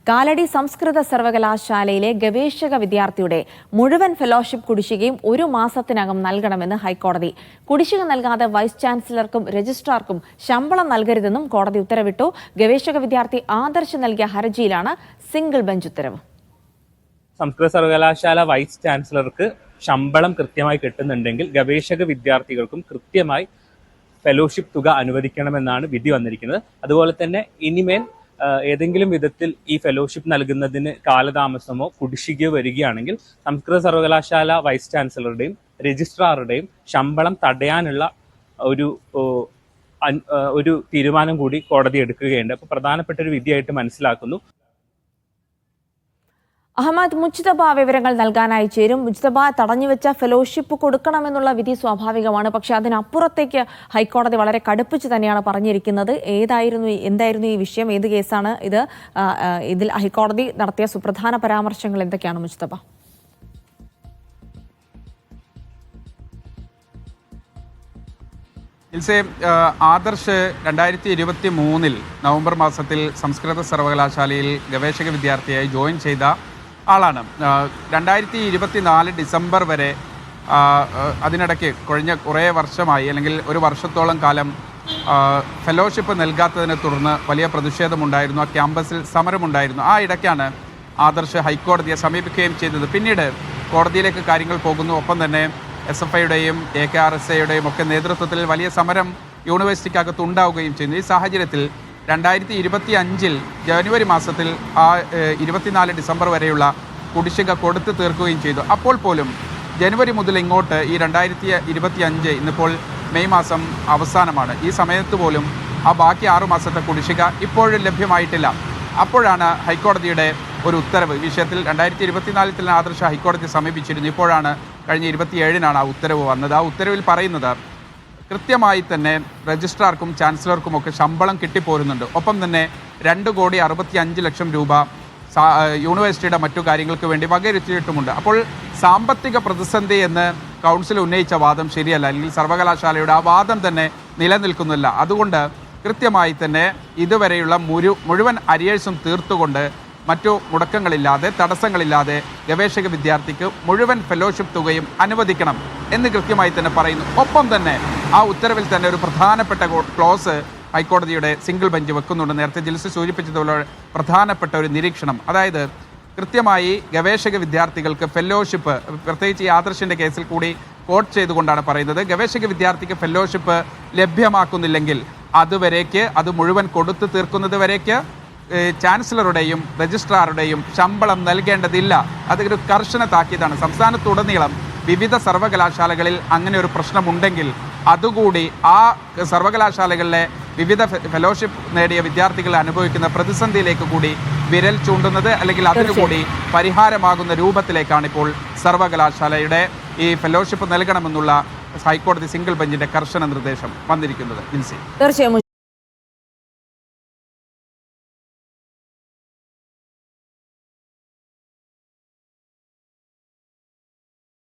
കാലടി സംസ്കൃത സർവകലാശാലയിലെ ഗവേഷക വിദ്യാർത്ഥിയുടെ മുഴുവൻ ഫെലോഷിപ്പ് കുടിശ്ശികയും 1 മാസത്തിനകം നൽകണമെന്ന് ഹൈക്കോടതി. കുടിശ്ശിക നൽകാതെ വൈസ് ചാൻസലർക്കും രജിസ്ട്രാർക്കും ശമ്പളം നൽകരുതെന്നും കോടതി ഉത്തരവിട്ടു. ഗവേഷക വിദ്യാർത്ഥി ആദർശ് നൽകിയ ഹർജിയിലാണ് സിംഗിൾ ബെഞ്ച് ഉത്തരവ്. സംസ്കൃത സർവകലാശാല വൈസ് ചാൻസലർക്ക് ശമ്പളം കൃത്യമായി കിട്ടുന്നുണ്ടെങ്കിൽ ഗവേഷക വിദ്യാർത്ഥികൾക്കും കൃത്യമായി ഫെലോഷിപ്പ് തുക അനുവദിക്കണമെന്നാണ് വിധി വന്നിരിക്കുന്നത്. അതുപോലെ തന്നെ ഇനിമേൽ ഏതെങ്കിലും വിധത്തിൽ ഈ ഫെലോഷിപ്പ് നൽകുന്നതിന് കാലതാമസമോ കുടിശ്ശികയോ വരികയാണെങ്കിൽ സംസ്കൃത സർവകലാശാല വൈസ് ചാൻസലറുടെയും രജിസ്ട്രാറുടെയും ശമ്പളം തടയാനുള്ള ഒരു തീരുമാനം കൂടി കോടതി എടുക്കുകയുണ്ട്. അപ്പോൾ പ്രധാനപ്പെട്ട ഒരു വിധിയായിട്ട് മനസ്സിലാക്കുന്നു. അഹമ്മദ്, മുജ്തബ വിവരങ്ങൾ നൽകാനായി ചേരും. മുജ്തബ, തടഞ്ഞുവെച്ച ഫെലോഷിപ്പ് കൊടുക്കണമെന്നുള്ള വിധി സ്വാഭാവികമാണ്. പക്ഷെ അതിനപ്പുറത്തേക്ക് ഹൈക്കോടതി വളരെ കടുപ്പിച്ച് തന്നെയാണ് പറഞ്ഞിരിക്കുന്നത്. എന്തായിരുന്നു ഈ വിഷയം? ഏത് കേസാണ് ഇത്? ഇതിൽ ഹൈക്കോടതി നടത്തിയ സുപ്രധാന പരാമർശങ്ങൾ എന്തൊക്കെയാണ് മുജ്തബ? ആദർശ് 2023 നവംബർ മാസത്തിൽ സംസ്കൃത സർവകലാശാലയിൽ ഗവേഷക വിദ്യാർത്ഥിയായി ജോയിൻ ചെയ്ത ആളാണ്. 2024 ഡിസംബർ വരെ അതിനിടയ്ക്ക് കഴിഞ്ഞ കുറേ വർഷമായി, അല്ലെങ്കിൽ 1 വർഷത്തോളം കാലം ഫെലോഷിപ്പ് നൽകാത്തതിനെ തുടർന്ന് വലിയ പ്രതിഷേധമുണ്ടായിരുന്നു. ആ ക്യാമ്പസിൽ സമരമുണ്ടായിരുന്നു. ആ ഇടയ്ക്കാണ് ആദർശ് ഹൈക്കോടതിയെ സമീപിക്കുകയും ചെയ്തത്. പിന്നീട് കോടതിയിലേക്ക് കാര്യങ്ങൾ പോകുന്നു. ഒപ്പം തന്നെ SFIയുടെയും AKRSAയുടെയും ഒക്കെ നേതൃത്വത്തിൽ വലിയ സമരം യൂണിവേഴ്സിറ്റിക്കകത്ത് ഉണ്ടാവുകയും ചെയ്യുന്നു. ഈ സാഹചര്യത്തിൽ 2025 ജനുവരി മാസത്തിൽ 24 ഡിസംബർ വരെയുള്ള കുടിശ്ശിക കൊടുത്തു തീർക്കുകയും ചെയ്തു. അപ്പോൾ പോലും ജനുവരി മുതൽ ഇങ്ങോട്ട് ഈ 2025 ഇന്നിപ്പോൾ മെയ് മാസം അവസാനമാണ്. ഈ സമയത്ത് പോലും ആ ബാക്കി 6 മാസത്തെ കുടിശ്ശിക ഇപ്പോഴും ലഭ്യമായിട്ടില്ല. അപ്പോഴാണ് ഹൈക്കോടതിയുടെ ഒരു ഉത്തരവ്. വിഷയത്തിൽ 2024 തന്നെ ആദർശ ഹൈക്കോടതിയെ സമീപിച്ചിരുന്നു. ഇപ്പോഴാണ് കഴിഞ്ഞ 27-നാണ് ആ ഉത്തരവ് വന്നത്. ആ ഉത്തരവിൽ പറയുന്നത് കൃത്യമായി തന്നെ രജിസ്ട്രാർക്കും ചാൻസലർക്കുമൊക്കെ ശമ്പളം കിട്ടിപ്പോരുന്നുണ്ട്. ഒപ്പം തന്നെ 2,65,00,000 രൂപ യൂണിവേഴ്സിറ്റിയുടെ മറ്റു കാര്യങ്ങൾക്ക് വേണ്ടി വകയിരുത്തിയിട്ടുമുണ്ട്. അപ്പോൾ സാമ്പത്തിക പ്രതിസന്ധി എന്ന് കൗൺസിൽ ഉന്നയിച്ച വാദം ശരിയല്ല, അല്ലെങ്കിൽ സർവകലാശാലയുടെ ആ വാദം തന്നെ നിലനിൽക്കുന്നില്ല. അതുകൊണ്ട് കൃത്യമായി തന്നെ ഇതുവരെയുള്ള മുഴുവൻ അരിയേഴ്സും തീർത്തുകൊണ്ട് മറ്റു മുടക്കങ്ങളില്ലാതെ തടസ്സങ്ങളില്ലാതെ ഗവേഷക വിദ്യാർത്ഥിക്ക് മുഴുവൻ ഫെലോഷിപ്പ് തുകയും അനുവദിക്കണം എന്ന് കൃത്യമായി തന്നെ പറയുന്നു. ഒപ്പം തന്നെ ആ ഉത്തരവിൽ തന്നെ ഒരു പ്രധാനപ്പെട്ട ക്ലോസ് ഹൈക്കോടതിയുടെ സിംഗിൾ ബെഞ്ച് വെക്കുന്നുണ്ട്. നേരത്തെ ജിൽസ് സൂചിപ്പിച്ചതുപോലെ പ്രധാനപ്പെട്ട ഒരു നിരീക്ഷണം, അതായത് കൃത്യമായി ഗവേഷക വിദ്യാർത്ഥികൾക്ക് ഫെലോഷിപ്പ്, പ്രത്യേകിച്ച് ഈ ആദർശിൻ്റെ കേസിൽ കൂടി കോട്ട് ചെയ്തുകൊണ്ടാണ് പറയുന്നത്, ഗവേഷക വിദ്യാർത്ഥിക്ക് ഫെലോഷിപ്പ് ലഭ്യമാക്കുന്നില്ലെങ്കിൽ അതുവരേക്ക്, അത് മുഴുവൻ കൊടുത്തു തീർക്കുന്നത് വരേക്ക് ചാൻസലറുടെയും രജിസ്ട്രാറുടെയും ശമ്പളം നൽകേണ്ടതില്ല. അതൊരു കർശന താക്കീതാണ്. സംസ്ഥാനത്തുടനീളം വിവിധ സർവകലാശാലകളിൽ അങ്ങനെ ഒരു പ്രശ്നമുണ്ടെങ്കിൽ അതുകൂടി ആ സർവകലാശാലകളിലെ വിവിധ ഫെലോഷിപ്പ് നേടിയ വിദ്യാർത്ഥികൾ അനുഭവിക്കുന്ന പ്രതിസന്ധിയിലേക്ക് കൂടി വിരൽ ചൂണ്ടുന്നത്, അല്ലെങ്കിൽ അതിനുകൂടി പരിഹാരമാകുന്ന രൂപത്തിലേക്കാണ് ഇപ്പോൾ സർവകലാശാലയുടെ ഈ ഫെലോഷിപ്പ് നൽകണമെന്നുള്ള ഹൈക്കോടതി സിംഗിൾ ബെഞ്ചിന്റെ കർശന നിർദ്ദേശം വന്നിരിക്കുന്നത്. തീർച്ചയായും.